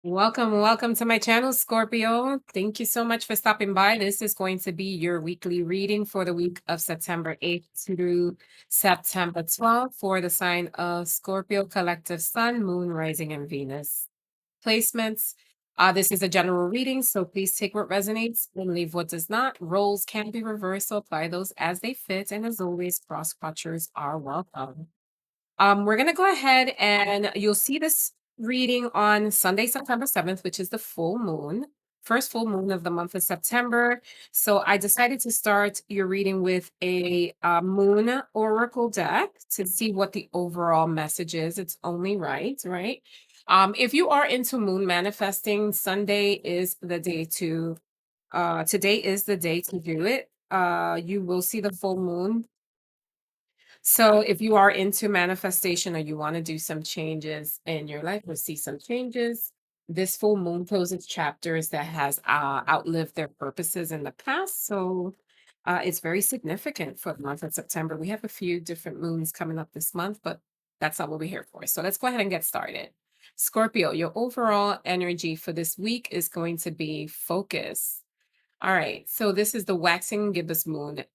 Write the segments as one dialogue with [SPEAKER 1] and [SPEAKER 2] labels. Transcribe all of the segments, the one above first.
[SPEAKER 1] Welcome to my channel, Scorpio. Thank you so much for stopping by. This is going to be your weekly reading for the week of September 8th through September 12th for the sign of Scorpio, collective Sun, Moon, Rising, and Venus. Placements. This is a general reading, so please take what resonates and leave what does not. Roles can be reversed, so apply those as they fit. And as always, cross watchers are welcome. We're going to go ahead and you'll see this reading on Sunday, September 7th, which is the full moon, first full moon of the month of September. So I decided to start your reading with a moon oracle deck to see what the overall message is. It's only right, right? If you are into moon manifesting, Sunday is the day to, today is the day to do it. You will see the full moon. So if you are into manifestation or you want to do some changes in your life or see some changes, this full moon closes chapters that has outlived their purposes in the past. So it's very significant for the month of September. We have a few different moons coming up this month, but that's not what we're here for. So let's go ahead and get started. Scorpio, your overall energy for this week is going to be focus. All right. So this is the waxing gibbous moon.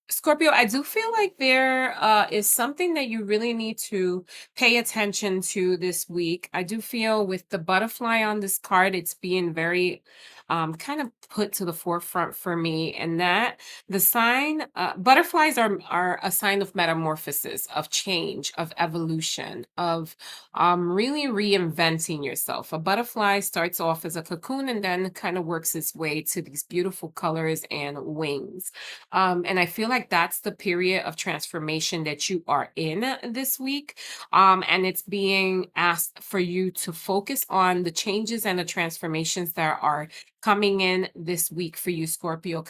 [SPEAKER 1] Scorpio, I do feel like there is something that you really need to pay attention to this week. I do feel with the butterfly on this card, it's being very kind of put to the forefront for me. And that the sign, butterflies are a sign of metamorphosis, of change, of evolution, of really reinventing yourself. A butterfly starts off as a cocoon and then kind of works its way to these beautiful colors and wings. And I feel like that's the period of transformation that you are in this week. And it's being asked for you to focus on the changes and the transformations that are coming in this week for you, Scorpio,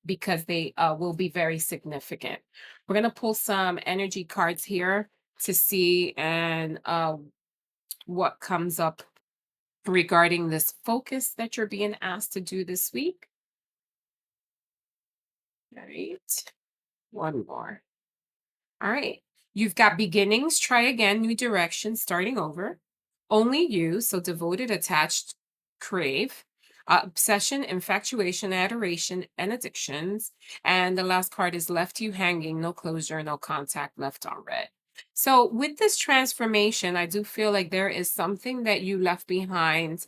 [SPEAKER 1] because they will be very significant. We're going to pull some energy cards here to see and what comes up regarding this focus that you're being asked to do this week. All right. One more. All right. You've got beginnings, try again, new direction, starting over. Only you, so devoted, attached, crave. Obsession, infatuation, adoration, and addictions. And the last card is left you hanging, no closure, no contact, left on red. So with this transformation, I do feel like there is something that you left behind,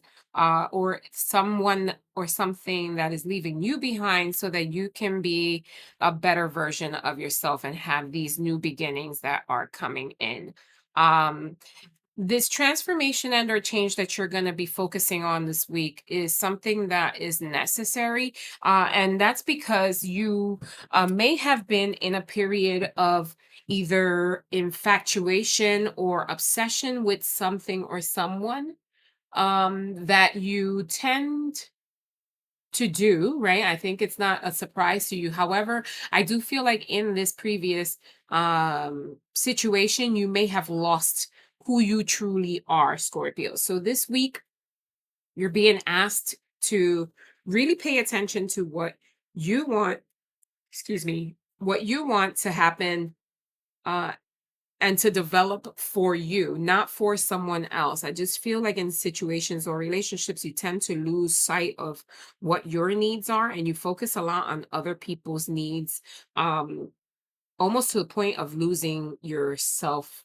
[SPEAKER 1] or someone or something that is leaving you behind so that you can be a better version of yourself and have these new beginnings that are coming in. Um, this transformation and or change that you're going to be focusing on this week is something that is necessary. And that's because you may have been in a period of either infatuation or obsession with something or someone that you tend to do, right? I think it's not a surprise to you. However, I do feel like in this previous situation, you may have lost who you truly are, Scorpio. So this week, you're being asked to really pay attention to what you want, excuse me, what you want to happen uh, and to develop for you, not for someone else. I just feel like in situations or relationships, you tend to lose sight of what your needs are and you focus a lot on other people's needs, almost to the point of losing your self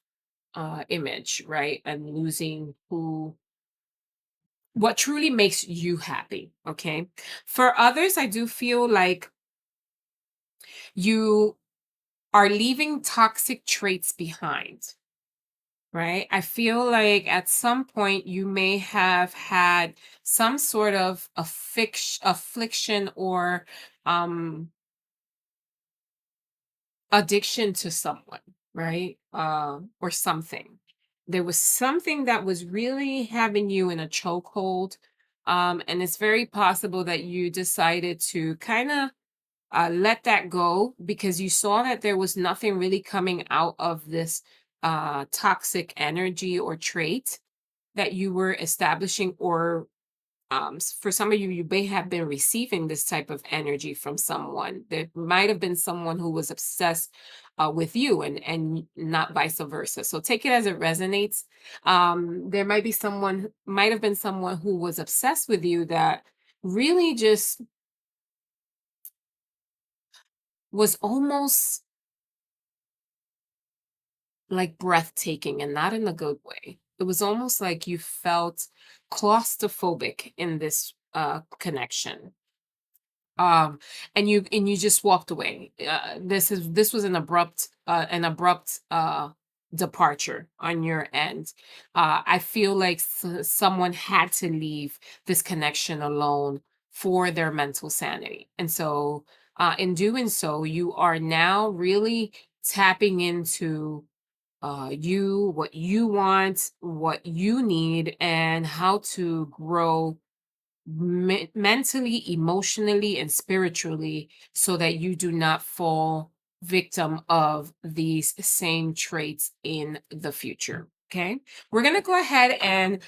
[SPEAKER 1] image, right? And losing what truly makes you happy. Okay. For others, I do feel like you are leaving toxic traits behind. Right? I feel like at some point you may have had some sort of affliction or um addiction to someone, right? Or something. There was something that was really having you in a chokehold. And it's very possible that you decided to kind of let that go because you saw that there was nothing really coming out of this toxic energy or trait that you were establishing or For some of you, you may have been receiving this type of energy from someone. There might have been someone who was obsessed with you, and not vice versa. So take it as it resonates. There might be someone, might have been someone who was obsessed with you that really just was almost like breathtaking, and not in a good way. It was almost like you felt claustrophobic in this connection. um and you just walked away. This was an abrupt departure on your end. I feel like someone had to leave this connection alone for their mental sanity, and so in doing so, you are now really tapping into you, what you want, what you need, and how to grow mentally, emotionally, and spiritually, so that you do not fall victim of these same traits in the future. Okay. We're going to go ahead and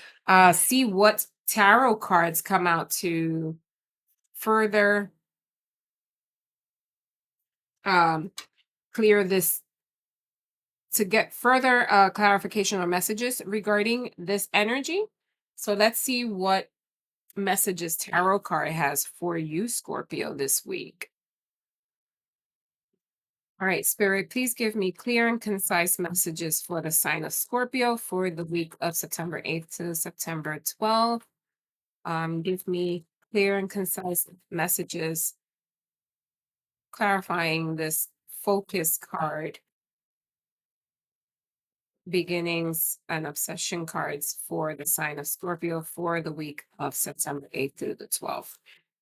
[SPEAKER 1] see what tarot cards come out to further um, clear this, to get further clarification or messages regarding this energy. So let's see what messages tarot card has for you, Scorpio, this week. All right, Spirit, please give me clear and concise messages for the sign of Scorpio for the week of September 8th to September 12th. Give me clear and concise messages clarifying this focus card, beginnings and obsession cards for the sign of Scorpio for the week of September 8th to the 12th.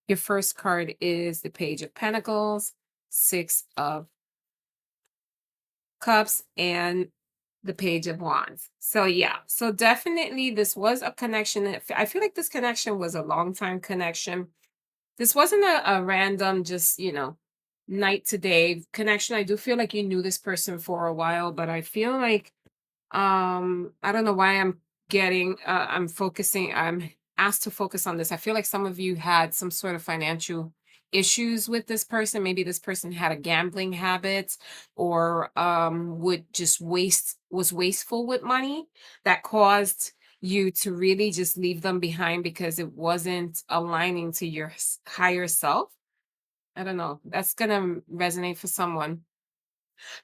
[SPEAKER 1] Your first card is the Page of Pentacles, Six of Cups, and the Page of Wands. So yeah, so definitely this was a connection. I feel like this connection was a long time connection. This wasn't a random, just, night to day connection. I do feel like you knew this person for a while, but I feel like I don't know why I'm asked to focus on this. I feel like some of you had some sort of financial issues with this person. Maybe this person had a gambling habit, or would just was wasteful with money, that caused you to really just leave them behind because it wasn't aligning to your higher self. I don't know. That's gonna resonate for someone.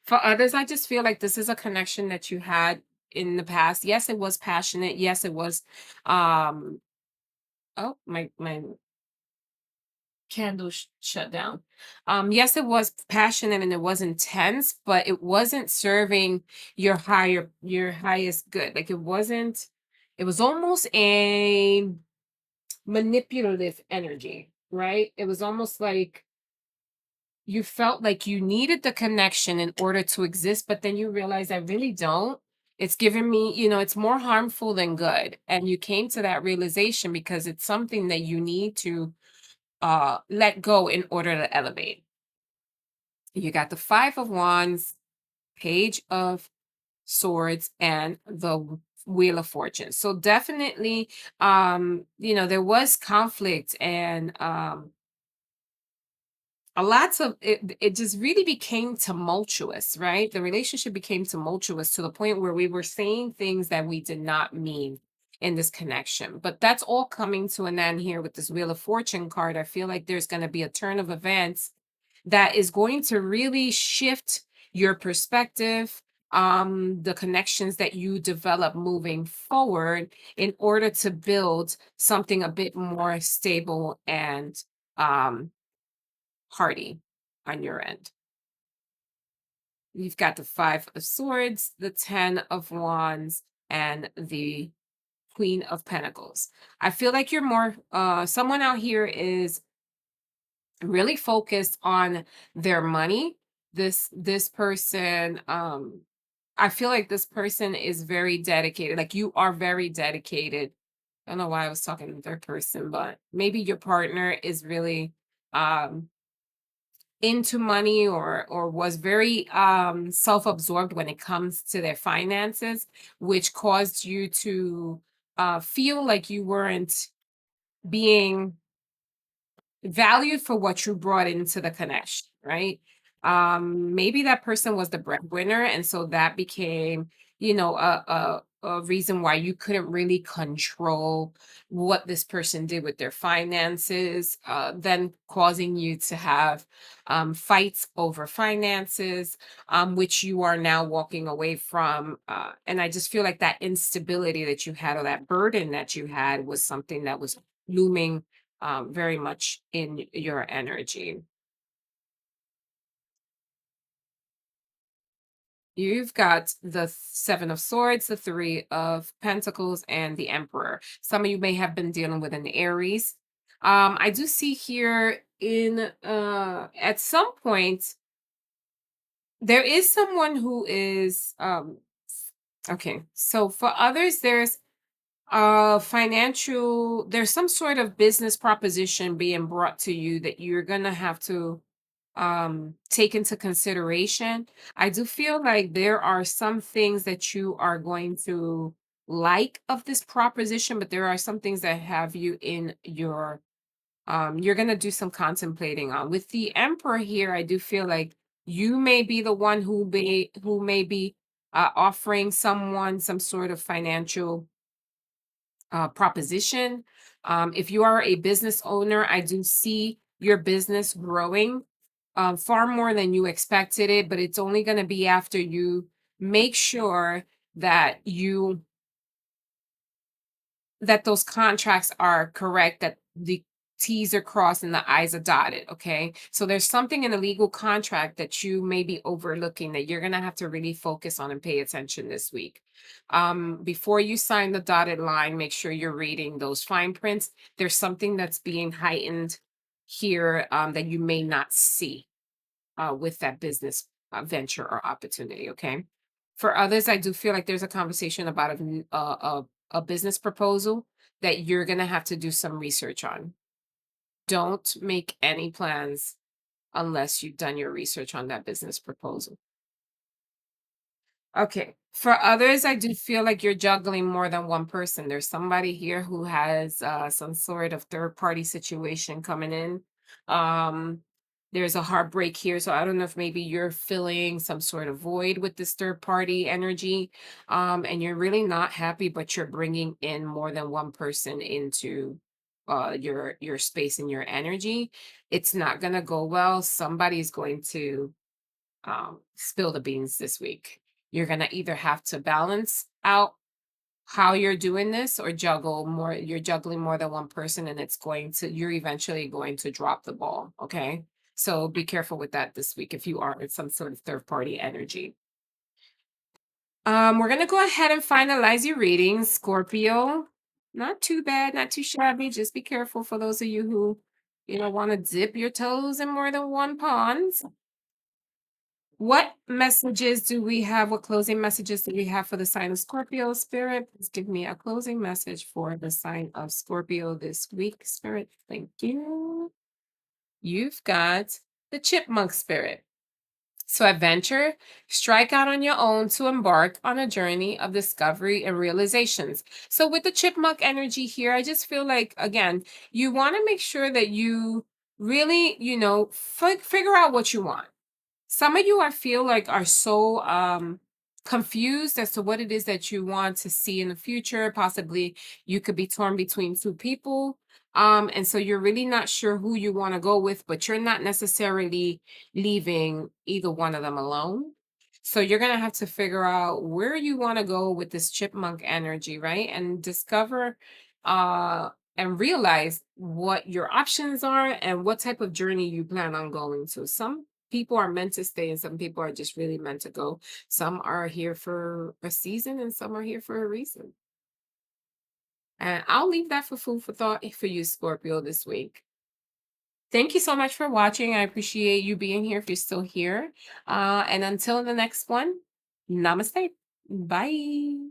[SPEAKER 1] For others, I just feel like this is a connection that you had in the past. Yes, it was passionate. Yes, it was um oh, my candle shut down. Yes, it was passionate and it was intense, but it wasn't serving your highest good. Like it was almost a manipulative energy, right? It was almost like you felt like you needed the connection in order to exist, but then you realize I really don't. It's giving me, it's more harmful than good. And you came to that realization because it's something that you need to let go in order to elevate. You got the Five of Wands, Page of Swords, and the Wheel of Fortune. So definitely, there was conflict, and a lots of it just really became tumultuous, right? The relationship became tumultuous to the point where we were saying things that we did not mean in this connection. But that's all coming to an end here with this Wheel of Fortune card. I feel like there's going to be a turn of events that is going to really shift your perspective, the connections that you develop moving forward, in order to build something a bit more stable and um hardy on your end. You've got the Five of Swords, the Ten of Wands, and the Queen of Pentacles. I feel like you're more, someone out here is really focused on their money. This person, I feel like this person is very dedicated. Like, you are very dedicated. I don't know why I was talking to third person, but maybe your partner is really um into money, or was very self-absorbed when it comes to their finances, which caused you to feel like you weren't being valued for what you brought into the connection, right? Maybe that person was the breadwinner, and so that became, a reason why you couldn't really control what this person did with their finances, then causing you to have fights over finances, which you are now walking away from. And I just feel like that instability that you had, or that burden that you had, was something that was looming very much in your energy. You've got the Seven of Swords, the Three of Pentacles, and the Emperor. Some of you may have been dealing with an Aries. I do see here in at some point there is someone who is okay. So for others, there's some sort of business proposition being brought to you that you're gonna have to take into consideration. I do feel like there are some things that you are going to like of this proposition, but there are some things that have you in your you're going to do some contemplating on. With the Emperor here, I do feel like you may be the one who may be offering someone some sort of financial proposition. If you are a business owner, I do see your business growing far more than you expected it, but it's only going to be after you make sure that those contracts are correct, that the T's are crossed and the I's are dotted. Okay. So there's something in a legal contract that you may be overlooking that you're going to have to really focus on and pay attention this week. Before you sign the dotted line, make sure you're reading those fine prints. There's something that's being heightened here that you may not see with that business venture or opportunity. Okay. For others, I do feel like there's a conversation about a business proposal that you're going to have to do some research on. Don't make any plans unless you've done your research on that business proposal. Okay. For others, I do feel like you're juggling more than one person. There's somebody here who has some sort of third party situation coming in. Um, there's a heartbreak here. So I don't know if maybe you're filling some sort of void with this third party energy. And you're really not happy, but you're bringing in more than one person into your space and your energy. It's not going to go well. Somebody's going to spill the beans this week. You're going to either have to balance out how you're doing this, or juggle more. You're juggling more than one person, and you're eventually going to drop the ball. Okay. So be careful with that this week if you are in some sort of third party energy. We're going to go ahead and finalize your reading, Scorpio. Not too bad, not too shabby. Just be careful for those of you who, want to dip your toes in more than one pond. What messages do we have? What closing messages do we have for the sign of Scorpio, Spirit? Please give me a closing message for the sign of Scorpio this week, Spirit. Thank you. You've got the chipmunk spirit. So, adventure, strike out on your own to embark on a journey of discovery and realizations. So, with the chipmunk energy here, I just feel like, again, you want to make sure that you really, figure out what you want. Some of you, I feel like, are so confused as to what it is that you want to see in the future. Possibly you could be torn between two people. And so you're really not sure who you want to go with, but you're not necessarily leaving either one of them alone. So you're going to have to figure out where you want to go with this chipmunk energy, right? And discover and realize what your options are and what type of journey you plan on going to. Some people are meant to stay and some people are just really meant to go. Some are here for a season and some are here for a reason. And I'll leave that for food for thought for you, Scorpio, this week. Thank you so much for watching. I appreciate you being here if you're still here. And until the next one, namaste. Bye.